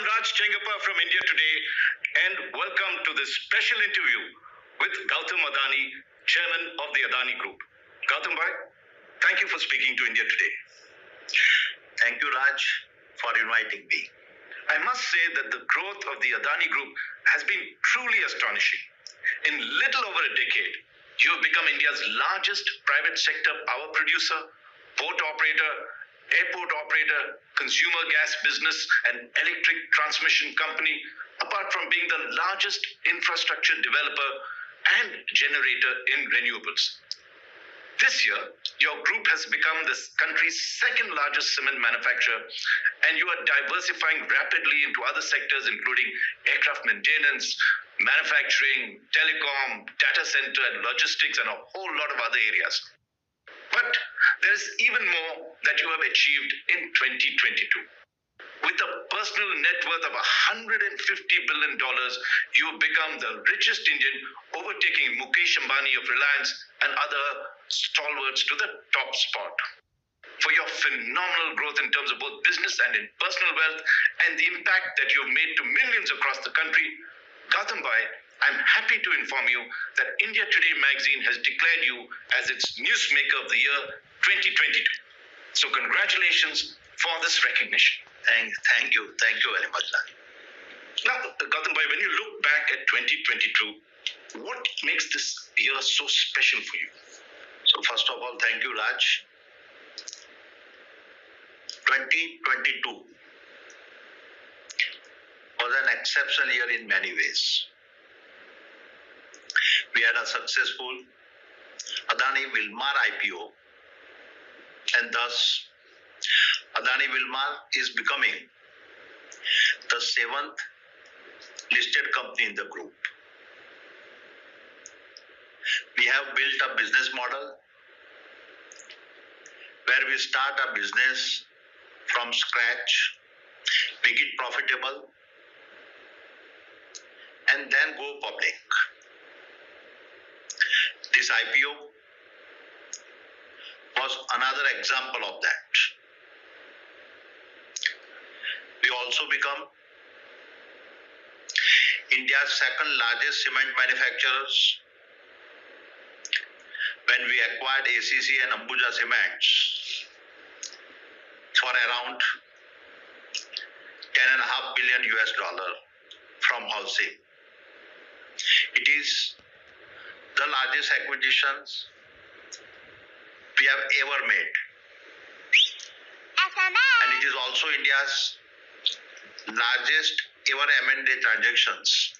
I'm Raj from India Today, and welcome to this special interview with Gautam Adani, Chairman of the Adani Group. Gautam bhai, thank you for speaking to India Today. Thank you, Raj, for inviting me. I must say that the growth of the Adani Group has been truly astonishing. In little over a decade, you have become India's largest private sector power producer, port operator, airport operator, consumer gas business, and electric transmission company, apart from being the largest infrastructure developer and generator in renewables. This year, your group has become this country's second largest cement manufacturer, and you are diversifying rapidly into other sectors including aircraft maintenance, manufacturing, telecom, data center, and logistics, and a whole lot of other areas. But there is even more that you have achieved in 2022. With a personal net worth of $150 billion, you have become the richest Indian, overtaking Mukesh Ambani of Reliance and other stalwarts to the top spot. For your phenomenal growth in terms of both business and in personal wealth, and the impact that you have made to millions across the country, Gautam bhai, I'm happy to inform you that India Today magazine has declared you as its Newsmaker of the Year 2022. So congratulations for this recognition. Thank you very much, Raj. Now, Gautam bhai, when you look back at 2022, what makes this year so special for you? So first of all, thank you, Raj. 2022 was an exceptional year in many ways. We had a successful Adani Wilmar IPO, and thus Adani Wilmar is becoming the 7th listed company in the group. We have built a business model where we start a business from scratch, make it profitable, and then go public. This IPO was another example of that. We also become India's second largest cement manufacturers when we acquired ACC and Ambuja Cements for around $10.5 billion from wholesale. It is the largest acquisitions we have ever made. And it is also India's largest ever M&A transactions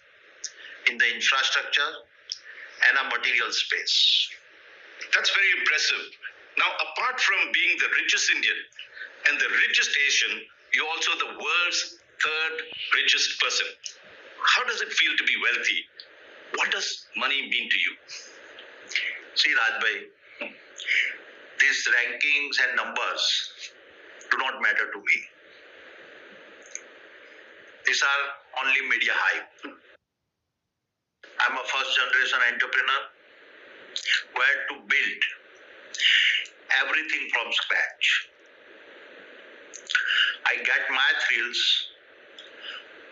in the infrastructure and a material space. That's very impressive. Now, apart from being the richest Indian and the richest Asian, you're also the world's third richest person. How does it feel to be wealthy? What does money mean to you? See, Rajbhai, these rankings and numbers do not matter to me. These are only media hype. I'm a first generation entrepreneur who had to build everything from scratch. I get my thrills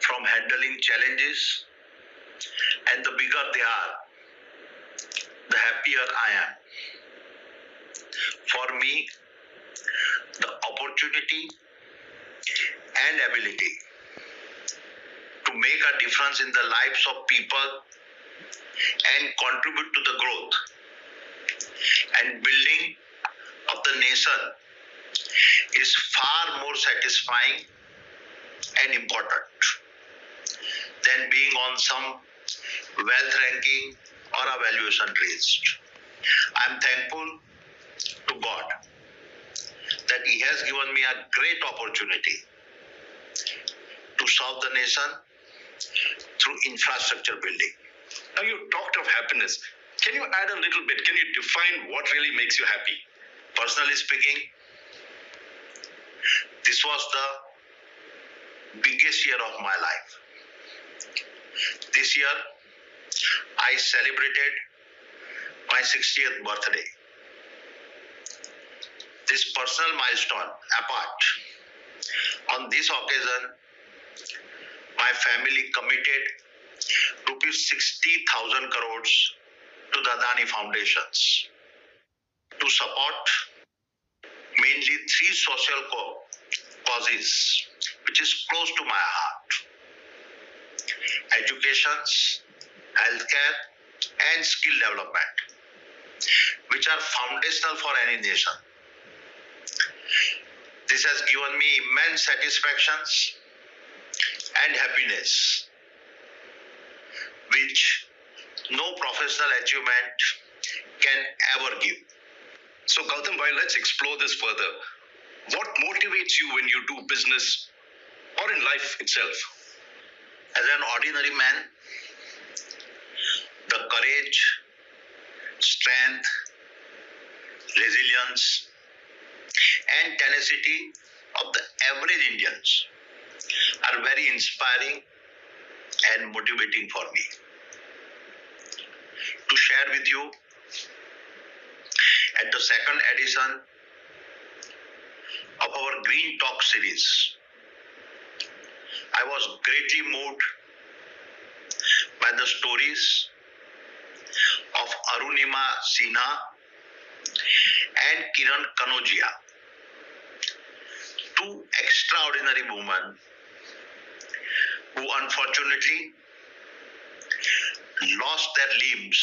from handling challenges, and the bigger they are, the happier I am. For me, the opportunity and ability to make a difference in the lives of people and contribute to the growth and building of the nation is far more satisfying and important than being on some wealth ranking or a valuation list. I'm thankful to God that He has given me a great opportunity to serve the nation through infrastructure building. Now, you talked of happiness. Can you add a little bit? Can you define what really makes you happy? Personally speaking, this was the biggest year of my life. This year, I celebrated my 60th birthday. This personal milestone apart, on this occasion, my family committed rupees 60,000 crores to the Adani Foundations to support mainly three social causes which is close to my heart: education, healthcare and skill development, which are foundational for any nation. This has given me immense satisfactions and happiness, which no professional achievement can ever give. So Gautam, let's explore this further. What motivates you when you do business or in life itself? As an ordinary man, the courage, strength, resilience and tenacity of the average Indians are very inspiring and motivating for me. To share with you, at the second edition of our Green Talk series, I was greatly moved by the stories of Arunima Sinha and Kiran Kanodia, two extraordinary women who unfortunately lost their limbs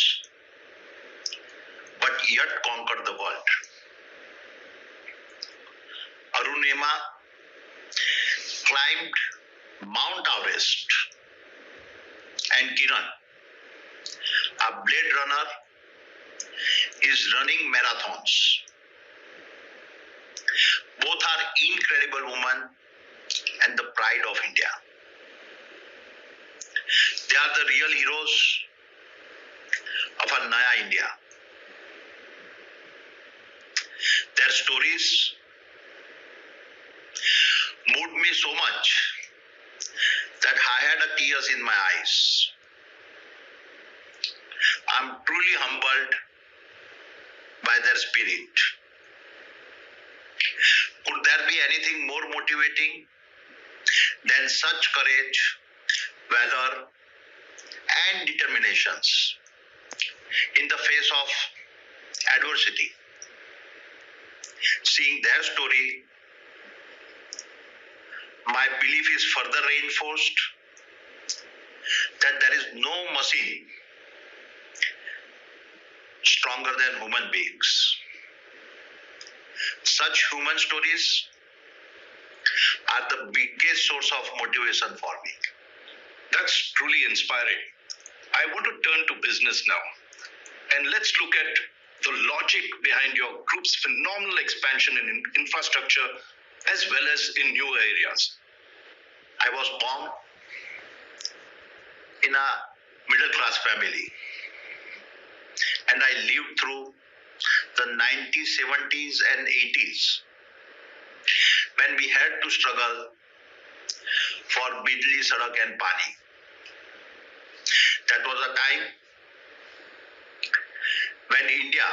but yet conquered the world. Arunima climbed Mount Everest and Kiran, a blade runner, is running marathons. Both are incredible women and the pride of India. They are the real heroes of a Naya India. Their stories moved me so much that I had tears in my eyes. I am truly humbled by their spirit. Could there be anything more motivating than such courage, valor, and determinations in the face of adversity? Seeing their story, my belief is further reinforced that there is no machine stronger than human beings. Such human stories are the biggest source of motivation for me. That's truly inspiring. I want to turn to business now. And let's look at the logic behind your group's phenomenal expansion in infrastructure as well as in new areas. I was born in a middle-class family, and I lived through the 90s, 70s and 80s when we had to struggle for Bijli, Sadak and Pani. That was a time when India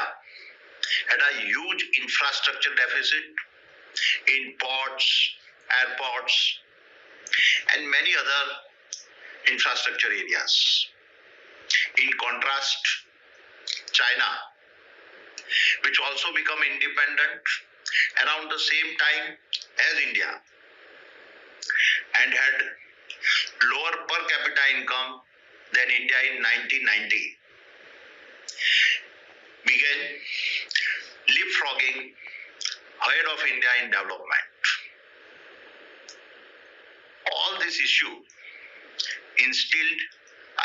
had a huge infrastructure deficit in ports, airports and many other infrastructure areas. In contrast, China, which also became independent around the same time as India and had lower per capita income than India in 1990, began leapfrogging ahead of India in development. All this issue instilled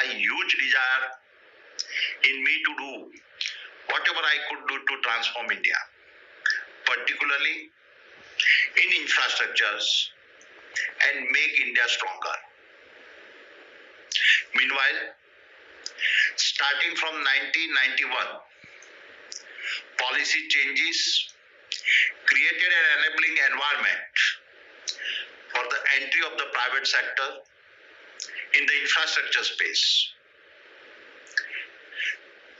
a huge desire in me to do whatever I could do to transform India, particularly in infrastructures, and make India stronger. Meanwhile, starting from 1991, policy changes created an enabling environment for the entry of the private sector in the infrastructure space.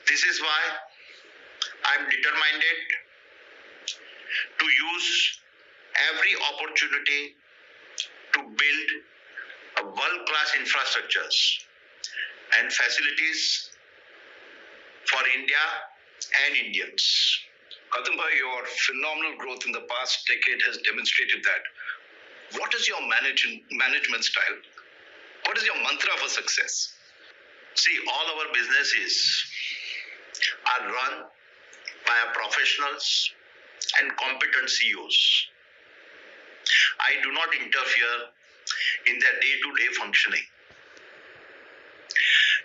This is why I am determined to use every opportunity to build world-class infrastructures and facilities for India and Indians. Gautam bhai, your phenomenal growth in the past decade has demonstrated that. What is your management style? What is your mantra for success? See, all our businesses are run by our professionals and competent CEOs. I do not interfere in their day-to-day functioning.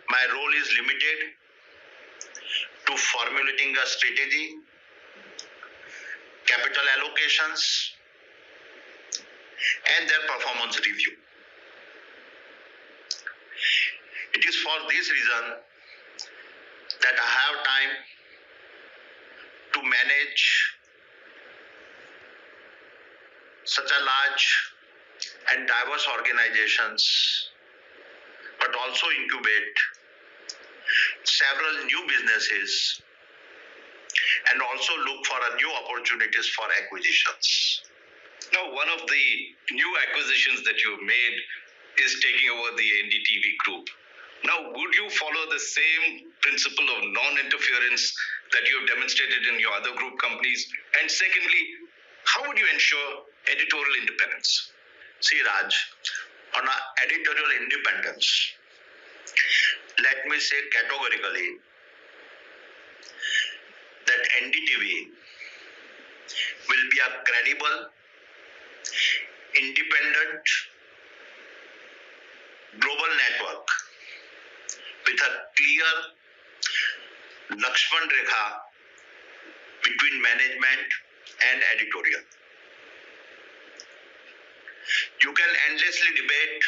My role is limited to formulating a strategy, capital allocations, and their performance review. It is for this reason that I have time to manage such a large and diverse organizations, but also incubate several new businesses and also look for new opportunities for acquisitions. Now, one of the new acquisitions that you've made is taking over the NDTV group. Now, would you follow the same principle of non-interference that you have demonstrated in your other group companies? And secondly, how would you ensure editorial independence? See, Raj, on editorial independence, let me say categorically that NDTV will be a credible, independent, global network with a clear Lakshman Rekha between management and editorial. You can endlessly debate